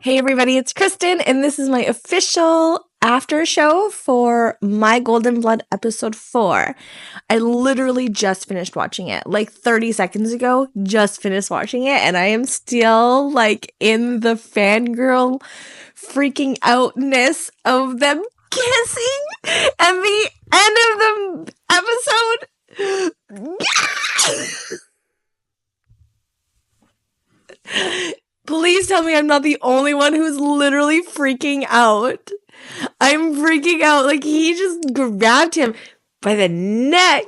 Hey everybody, it's Kristen, and this is my official after show for My Golden Blood episode 4. I literally just finished watching it, like 30 seconds ago, just finished watching it, and I am still like in the fangirl freaking outness of them kissing at the end of the episode. Please tell me I'm not the only one who's literally freaking out. I'm freaking out. Like, he just grabbed him by the neck.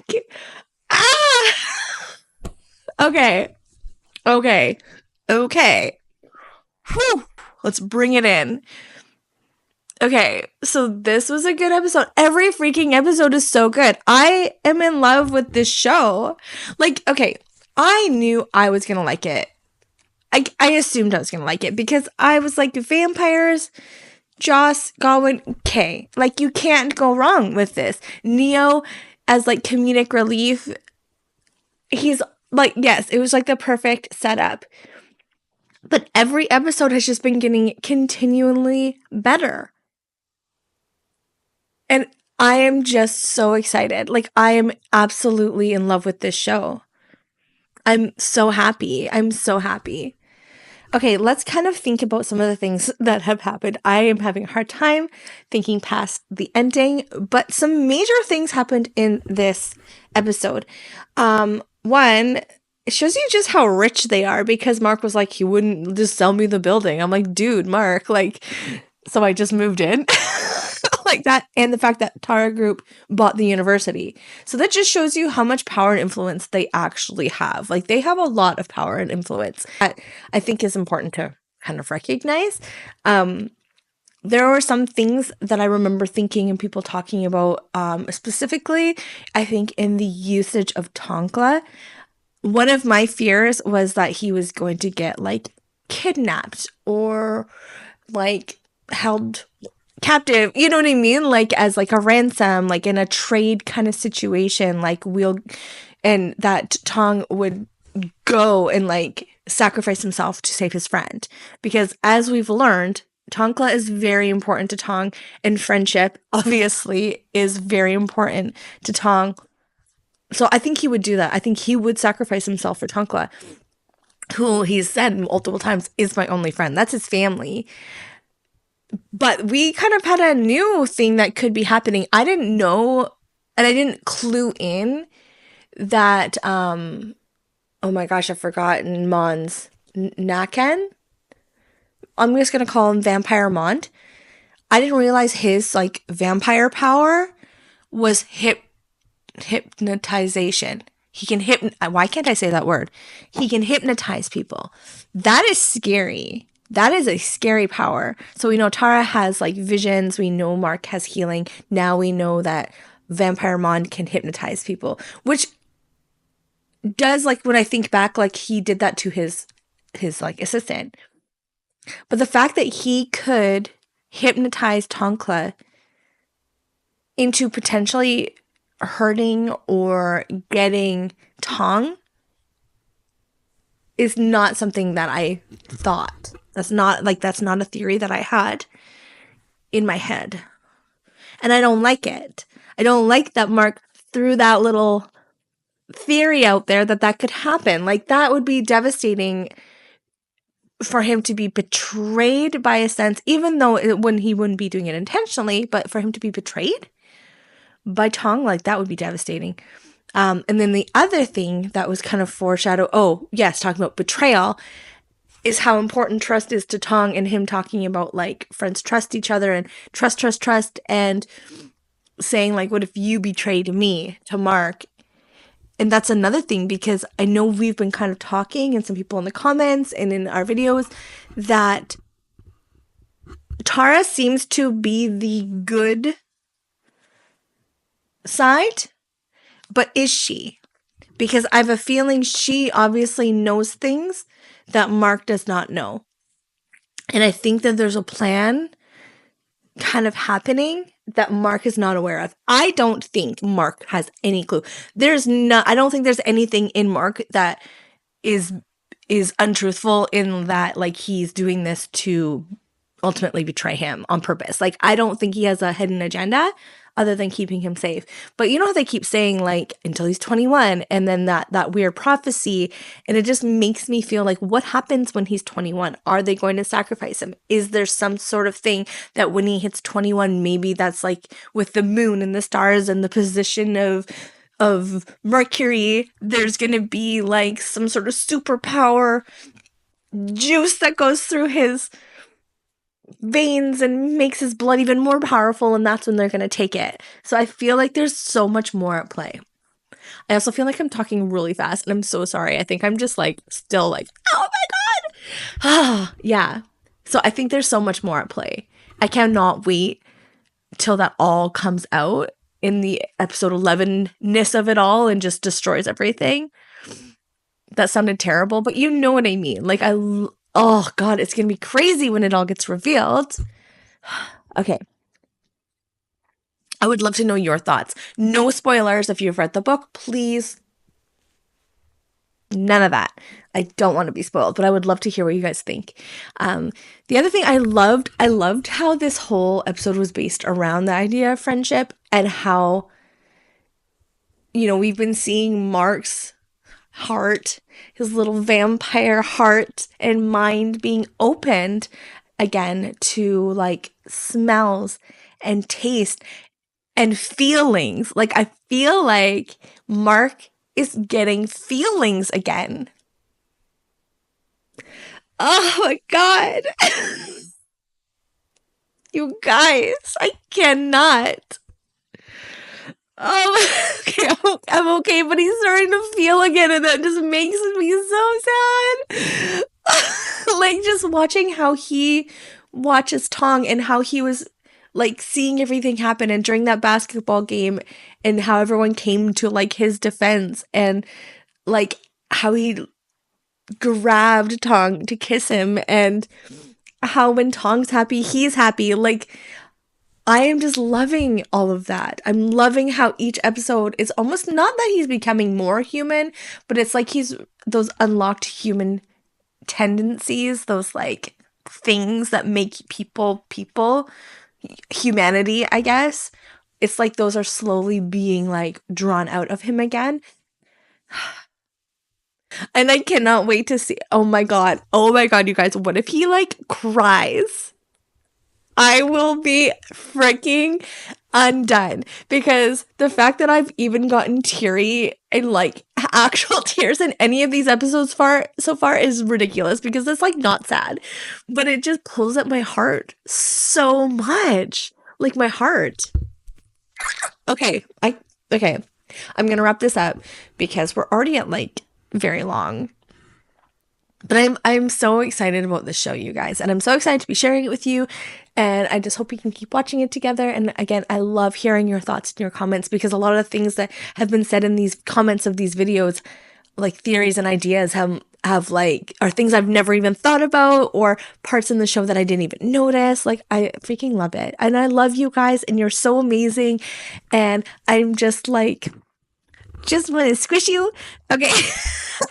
Ah! Okay. Whew. Let's bring it in. Okay, so this was a good episode. Every freaking episode is so good. I am in love with this show. Like, okay, I knew I was gonna like it. I assumed I was going to like it because I was like, vampires, Joss, Godwin, okay. Like, you can't go wrong with this. Neo as, like, comedic relief. He's, like, yes, it was, like, the perfect setup. But every episode has just been getting continually better. And I am just so excited. Like, I am absolutely in love with this show. I'm so happy. Okay, let's kind of think about some of the things that have happened. I am having a hard time thinking past the ending, but some major things happened in this episode. One, it shows you just how rich they are because Mark was like, he wouldn't just sell me the building. I'm like, dude, Mark, like, so I just moved in. Like that, and the fact that Tara Group bought the university. So that just shows you how much power and influence they actually have. Like, they have a lot of power and influence that I think is important to kind of recognize. There were some things that I remember thinking and people talking about, specifically, I think in the usage of Tonkla. One of my fears was that he was going to get, like, kidnapped or, like, held captive, you know what I mean? Like, as like a ransom, like in a trade kind of situation, like and that Tong would go and like sacrifice himself to save his friend. Because as we've learned, Tonkla is very important to Tong, and friendship obviously is very important to Tong. So I think he would do that. I think he would sacrifice himself for Tonkla, who he's said multiple times is my only friend. That's his family. But we kind of had a new thing that could be happening. I didn't know, and I didn't clue in that, oh my gosh, I've forgotten Mon's Naken. I'm just going to call him Vampire Mont. I didn't realize his, like, vampire power was hypnotization. He can why can't I say that word? He can hypnotize people. That is scary. That is a scary power. So we know Tara has like visions. We know Mark has healing. Now we know that Vampire Mond can hypnotize people, which does, like, when I think back, like, he did that to his like assistant. But the fact that he could hypnotize Tonkla into potentially hurting or getting Tong is not something that I thought. That's not a theory that I had in my head. And I don't like it. I don't like that Mark threw that little theory out there that could happen. Like, that would be devastating for him to be betrayed by a sense, even though he wouldn't be doing it intentionally, but for him to be betrayed by Tong, like, that would be devastating. And then the other thing that was kind of foreshadowed, talking about betrayal, is how important trust is to Tong, and him talking about, like, friends trust each other and trust, and saying, like, what if you betrayed me to Mark? And that's another thing, because I know we've been kind of talking, and some people in the comments and in our videos, that Tara seems to be the good side, but is she? Because I have a feeling she obviously knows things that Mark does not know. And I think that there's a plan kind of happening that Mark is not aware of. I don't think Mark has any clue. I don't think there's anything in Mark that is untruthful, in that, like, he's doing this to ultimately betray him on purpose. Like, I don't think he has a hidden agenda other than keeping him safe. But you know how they keep saying, like, until he's 21, and then that weird prophecy, and it just makes me feel like, what happens when he's 21? Are they going to sacrifice him? Is there some sort of thing that when he hits 21, maybe that's like with the moon and the stars and the position of Mercury, there's going to be like some sort of superpower juice that goes through his veins and makes his blood even more powerful, and that's when they're going to take it. So I feel like there's so much more at play. I also feel like I'm talking really fast, and I'm so sorry. I think I'm just like still like, oh my god. Yeah. So I think there's so much more at play. I cannot wait till that all comes out in the episode 11-ness of it all and just destroys everything. That sounded terrible, but you know what I mean. Like, oh god, it's gonna be crazy when it all gets revealed. Okay. I would love to know your thoughts. No spoilers if you've read the book, please. None of that. I don't want to be spoiled, but I would love to hear what you guys think. The other thing I loved how this whole episode was based around the idea of friendship, and how, you know, we've been seeing Mark's heart, his little vampire heart and mind being opened again to like smells and taste and feelings. Like, I feel like Mark is getting feelings again. Oh my god. You guys, I cannot. Okay, I'm okay, but he's starting to feel again, and that just makes me so sad. Like, just watching how he watches Tong and how he was like seeing everything happen, and during that basketball game, and how everyone came to like his defense, and like how he grabbed Tong to kiss him, and how when Tong's happy, he's happy. Like, I am just loving all of that. I'm loving how each episode is almost not that he's becoming more human, but it's like he's those unlocked human tendencies, those like things that make people, humanity, I guess. It's like those are slowly being like drawn out of him again. And I cannot wait to see. Oh my god, you guys, what if he like cries? I will be freaking undone, because the fact that I've even gotten teary and like actual tears in any of these episodes so far is ridiculous, because it's like not sad, but it just pulls at my heart so much. Like, my heart. Okay, I'm gonna wrap this up because we're already at like very long. But I'm so excited about this show, you guys, and I'm so excited to be sharing it with you, and I just hope we can keep watching it together. And again, I love hearing your thoughts and your comments, because a lot of the things that have been said in these comments of these videos, like theories and ideas, have like are things I've never even thought about, or parts in the show that I didn't even notice. Like, I freaking love it, and I love you guys, and you're so amazing, and I'm just like, just want to squish you. Okay.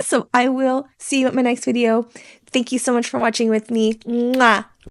So I will see you at my next video. Thank you so much for watching with me. Mwah.